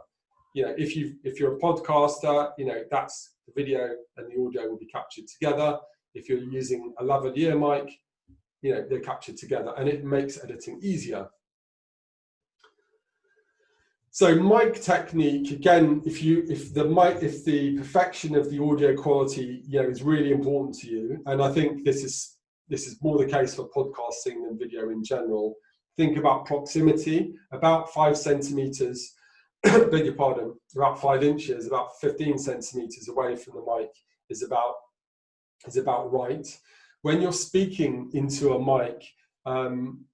You know, if you're a podcaster, you know, that's the video and the audio will be captured together. If you're using a lavalier mic, you know, they're captured together, and it makes editing easier. So mic technique, again, if the perfection of the audio quality, you know, is really important to you, and I think this is more the case for podcasting than video in general. Think about proximity, about 5 centimeters, beg your pardon, about 5 inches, about 15 centimeters away from the mic is about right. When you're speaking into a mic,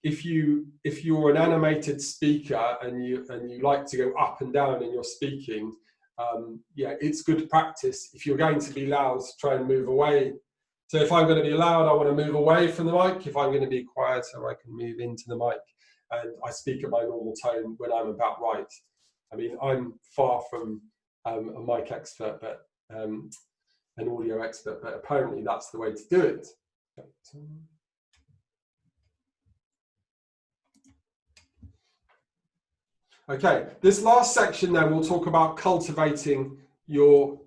if you're an animated speaker and you like to go up and down in your speaking, yeah, it's good practice. If you're going to be loud, try and move away. So if I'm going to be loud, I want to move away from the mic. If I'm going to be quieter, I can move into the mic, and I speak at my normal tone when I'm about right. I mean, I'm far from a mic expert, but an audio expert, but apparently that's the way to do it. Okay, this last section then we'll talk about cultivating your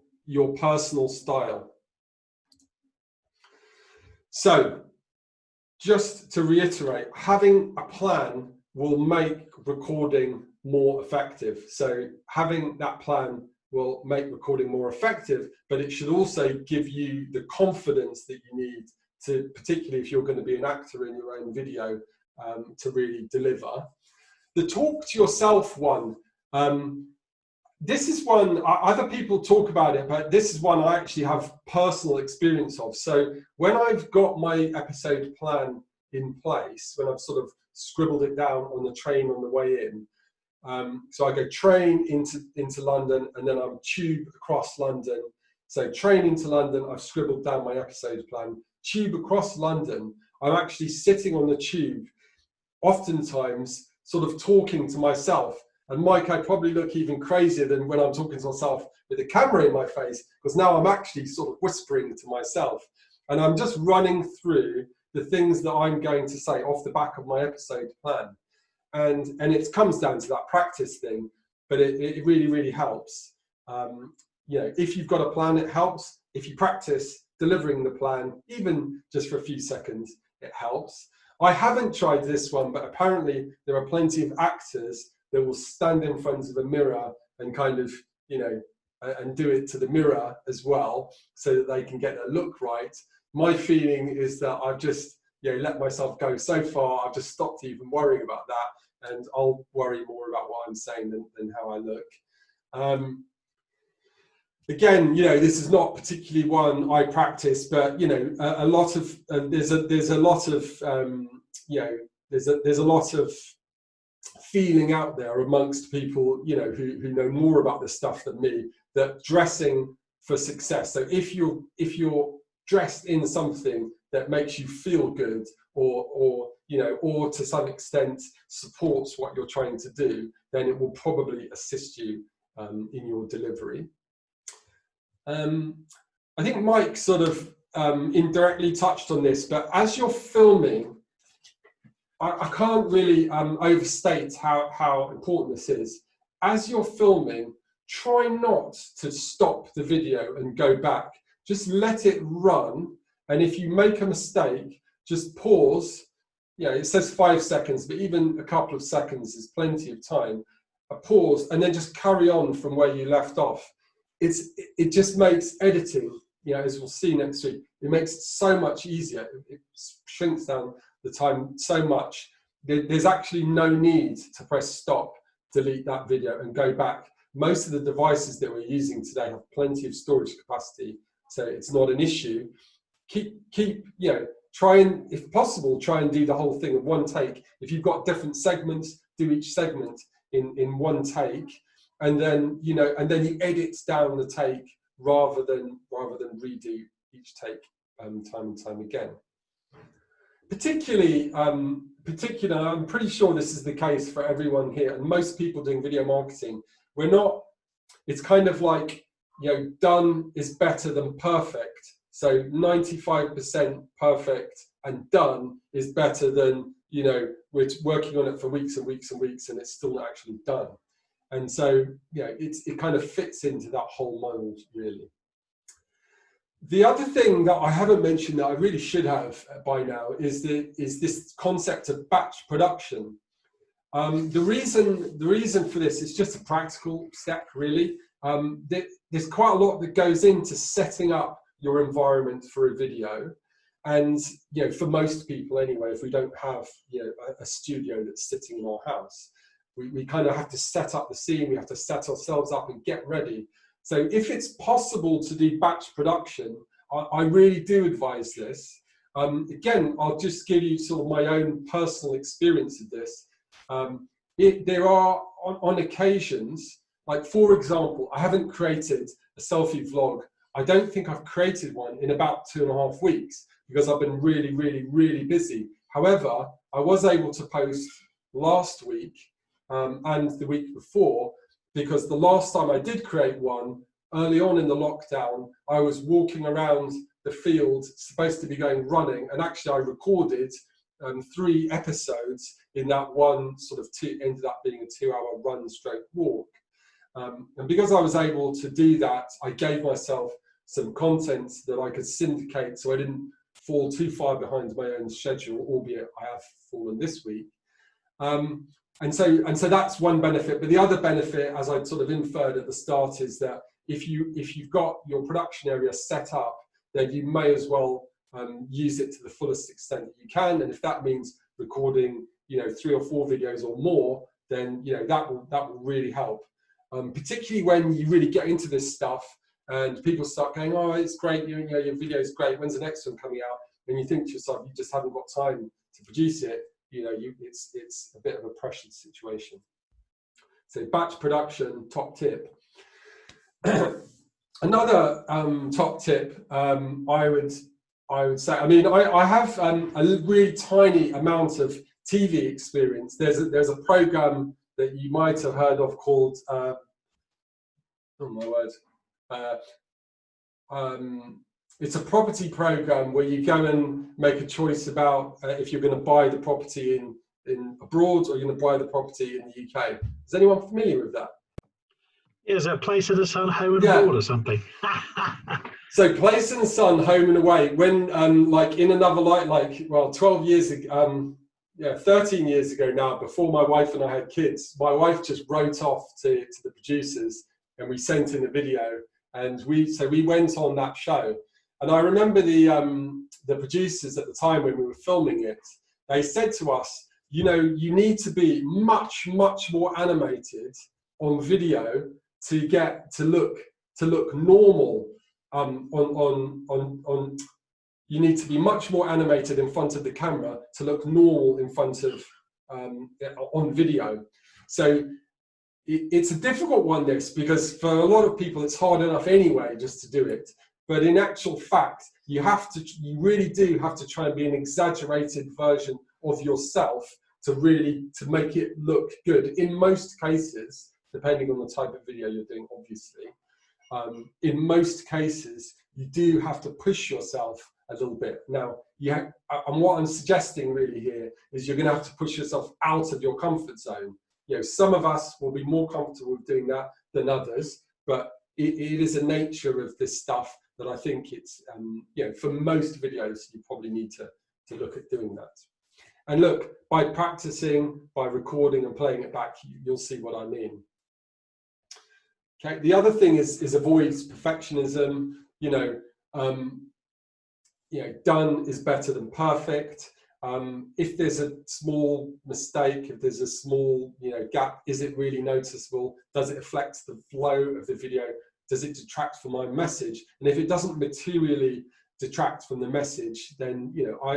personal style. So, just to reiterate, having a plan will make recording more effective. So having that plan will make recording more effective, but it should also give you the confidence that you need to, particularly if you're going to be an actor in your own video, to really deliver. The talk to yourself one, this is one, other people talk about it, but this is one I actually have personal experience of. So when I've got my episode plan in place, when I've sort of scribbled it down on the train on the way in, so I go train into London, and then I'm tube across London. So train into London, I've scribbled down my episode plan. Tube across London, I'm actually sitting on the tube, oftentimes sort of talking to myself. And Mike, I probably look even crazier than when I'm talking to myself with a camera in my face, because now I'm actually sort of whispering to myself. And I'm just running through the things that I'm going to say off the back of my episode plan. And it comes down to that practice thing, but it really, really helps. You know, if you've got a plan, it helps. If you practice delivering the plan, even just for a few seconds, it helps. I haven't tried this one, but apparently there are plenty of actors that will stand in front of a mirror and kind of, you know, and do it to the mirror as well, so that they can get their look right. My feeling is that I've just, you know, let myself go so far, I've just stopped even worrying about that, and I'll worry more about what I'm saying than how I look. Again, you know, this is not particularly one I practice, but you know, a lot of there's a lot of you know, there's a lot of feeling out there amongst people, you know, who know more about this stuff than me, that dressing for success. So if you're dressed in something that makes you feel good, or you know, or to some extent supports what you're trying to do, then it will probably assist you in your delivery. I think Mike sort of indirectly touched on this, but as you're filming, I can't really overstate how important this is. As you're filming, try not to stop the video and go back. Just let it run, and if you make a mistake, just pause. Yeah, it says 5 seconds, but even a couple of seconds is plenty of time. A pause, and then just carry on from where you left off. It just makes editing, you know, as we'll see next week, it makes it so much easier. It shrinks down the time so much. There's actually no need to press stop, delete that video, and go back. Most of the devices that we're using today have plenty of storage capacity, so it's not an issue. Keep you know, try and, if possible, try and do the whole thing in one take. If you've got different segments, do each segment in one take. and then and then you edit down the take rather than redo each take time and time again. Particularly, I'm pretty sure this is the case for everyone here, and most people doing video marketing. It's kind of like, done is better than perfect. So 95% perfect and done is better than, we're working on it for weeks and weeks and weeks and it's still not actually done. And so, it kind of fits into that whole mold, really. The other thing that I haven't mentioned that I really should have by now is this concept of batch production. The reason for this is just a practical step, really. There's quite a lot that goes into setting up your environment for a video, and for most people anyway, if we don't have a studio that's sitting in our house, we kind of have to set up the scene. We have to set ourselves up and get ready. So if it's possible to do batch production, I really do advise this. Again, I'll just give you sort of my own personal experience of this. There are, on occasions, like for example, I haven't created a selfie vlog. I don't think I've created one in about 2.5 weeks because I've been really, really, really busy. However, I was able to post last week and the week before, because the last time I did create one, early on in the lockdown, I was walking around the field, supposed to be going running, and actually I recorded 3 episodes in that one sort of ended up being a 2-hour run stroke walk. And because I was able to do that, I gave myself some content that I could syndicate so I didn't fall too far behind my own schedule, albeit I have fallen this week. And so that's one benefit. But the other benefit, as I sort of inferred at the start, is that if you've got your production area set up, then you may as well use it to the fullest extent that you can. And if that means recording 3 or 4 videos or more, then that will really help. Particularly when you really get into this stuff and people start going, oh, it's great, your video is great, when's the next one coming out? And you think to yourself, you just haven't got time to produce it. It's a bit of a pressured situation. So batch production, top tip. Another top tip, I would say, I have a really tiny amount of TV experience. There's a program that you might have heard of called, oh my word, it's a property program where you go and make a choice about if you're going to buy the property in abroad or you're going to buy the property in the UK. Is anyone familiar with that? Yeah, is that Place in the Sun, Home and Abroad or something? So Place in the Sun, Home and Away, when like in another light, 12 years ago, 13 years ago now, before my wife and I had kids, my wife just wrote off to the producers and we sent in a video, and we went on that show. And I remember the producers at the time when we were filming it, they said to us, you need to be much, much more animated on video to look normal. You need to be much more animated in front of the camera to look normal in front of on video. So it's a difficult one, this, because for a lot of people it's hard enough anyway just to do it. But in actual fact, you really do have to try and be an exaggerated version of yourself to make it look good. In most cases, depending on the type of video you're doing, obviously, in most cases, you do have to push yourself a little bit. Now, and what I'm suggesting really here is you're going to have to push yourself out of your comfort zone. Some of us will be more comfortable with doing that than others, but it is a nature of this stuff that I think it's, for most videos, you probably need to look at doing that. And look, by practicing, by recording and playing it back, you'll see what I mean. Okay, the other thing is avoid perfectionism. Done is better than perfect. If there's a small mistake, if there's a small gap, is it really noticeable? Does it affect the flow of the video? Does it detract from my message? And if it doesn't materially detract from the message, then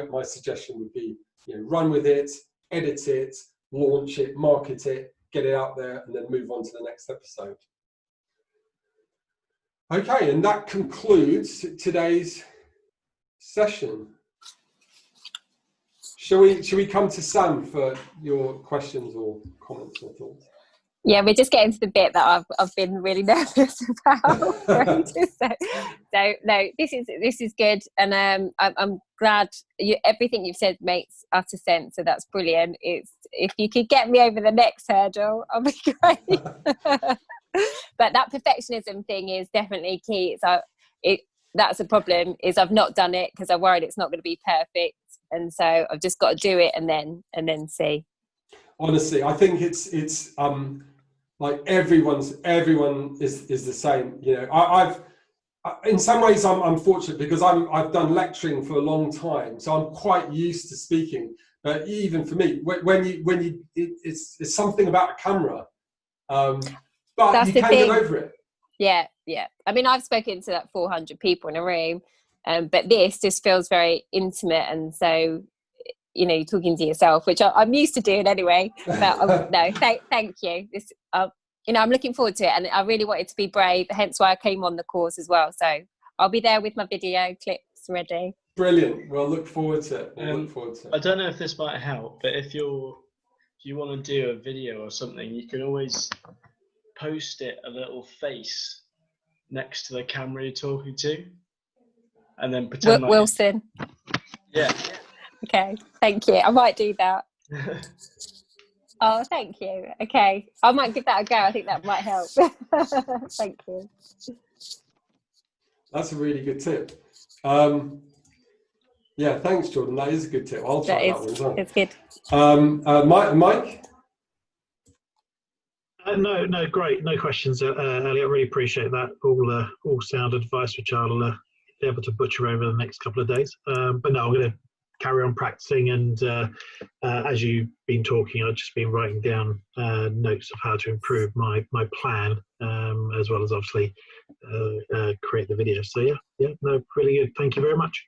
my suggestion would be run with it, edit it, launch it, market it, get it out there, and then move on to the next episode. Okay, and that concludes today's session. Shall we come to Sam for your questions or comments or thoughts? Yeah, we're just getting to the bit that I've been really nervous about. So no, this is good, and I'm glad everything you've said makes utter sense. So that's brilliant. If you could get me over the next hurdle, I'll be great. But that perfectionism thing is definitely key. That's a problem. Is I've not done it because I'm worried it's not going to be perfect, and so I've just got to do it and then see. Honestly, I think it's like everyone is the same. You know, I've in some ways I'm fortunate because I've done lecturing for a long time, so I'm quite used to speaking. But even for me, it's something about a camera, but that's you can get over it. Yeah. I mean, I've spoken to like 400 people in a room, but this just feels very intimate, and so you know, you're talking to yourself, which I'm used to doing anyway. But no, thank you. This, you know, I'm looking forward to it, and I really wanted to be brave, hence why I came on the course as well. So I'll be there with my video clips ready. Brilliant. We'll look forward to it. I don't know if this might help, but if you want to do a video or something, you can always post it a little face next to the camera you're talking to, and then pretend Wilson. Yeah. Okay, thank you. I might do that. Oh, thank you. Okay, I might give that a go. I think that might help. Thank you. That's a really good tip. Yeah, thanks, Jordan. That is a good tip. I'll try that one as well. It's good. Mike? No, great. No questions, Elliot. I really appreciate that. All sound advice, which I'll be able to butcher over the next couple of days. But no, I'm going to carry on practicing, and as you've been talking, I've just been writing down notes of how to improve my plan, as well as obviously create the video. So yeah, no, really good. Thank you very much.